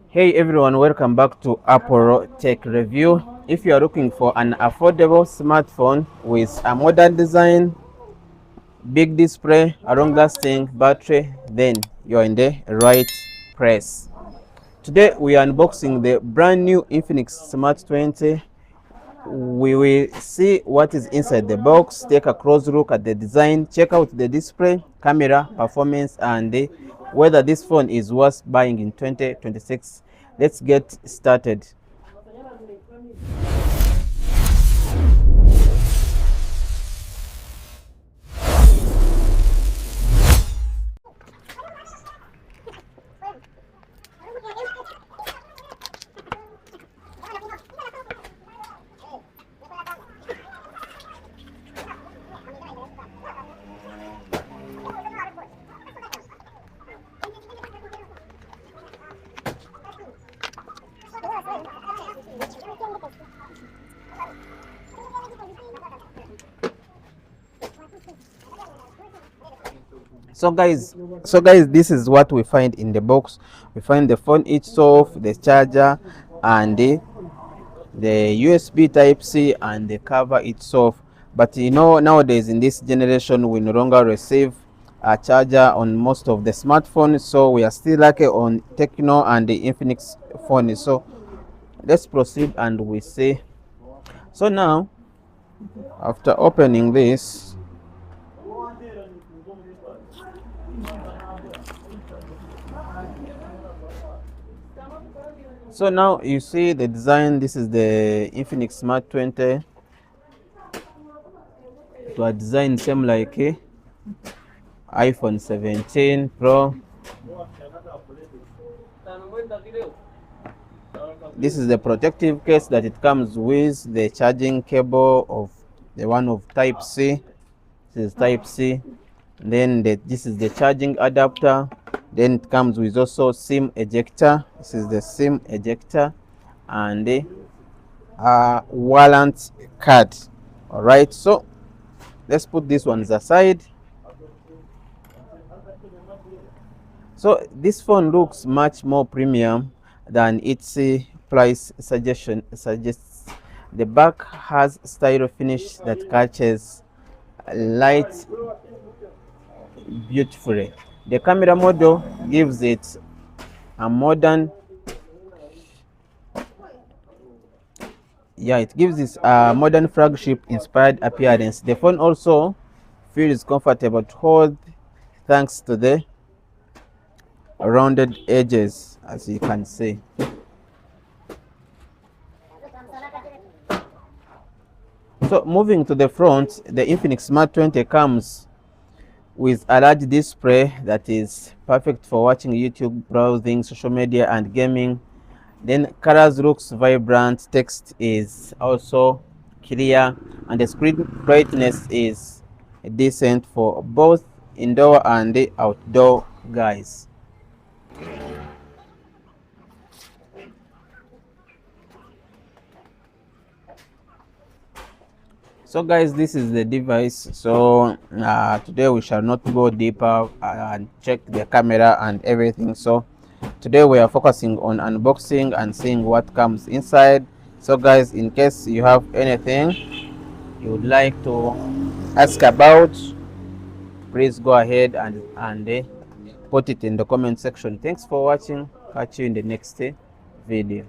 Hey everyone, welcome back to Apple Tech Review. If you are looking for an affordable smartphone with a modern design, big display, a long-lasting battery, then you're in the right place. Today we are unboxing the brand new Infinix Smart 20. We will see what is inside the box, take a close look at the design, check out the display, camera, performance, and whether this phone is worth buying in 2026. Let's get started. So guys, this is what we find in the box. We find the phone itself, the charger, and the USB type C, and the cover itself. But you know, nowadays in this generation we no longer receive a charger on most of the smartphones, so we are still lucky on Techno and the Infinix phone. So let's proceed and we see. So now, after opening this, so now you see the design. This is the Infinix Smart 20. To a design same like iPhone 17 Pro. This is the protective case that it comes with, the charging cable of the one of type C. This is type C. Then this is the charging adapter. Then it comes with also SIM ejector. This is the SIM ejector and the warrant card. All right, so let's put these ones aside. So this phone looks much more premium than its price suggests. The back has style finish that catches light beautifully. The camera model gives it a modern, it gives this modern flagship inspired appearance. The phone also feels comfortable to hold thanks to the rounded edges, as you can see. So moving to the front, the Infinix Smart 20 comes with a large display that is perfect for watching YouTube, browsing, social media, and gaming. Then colors looks vibrant, text is also clear, and the screen brightness is decent for both indoor and outdoor guys. So guys, this is the device. So today we shall not go deeper and check the camera and everything. So today we are focusing on unboxing and seeing what comes inside. So guys, in case you have anything you would like to ask about, please go ahead and put it in the comment section. Thanks for watching. Catch you in the next video.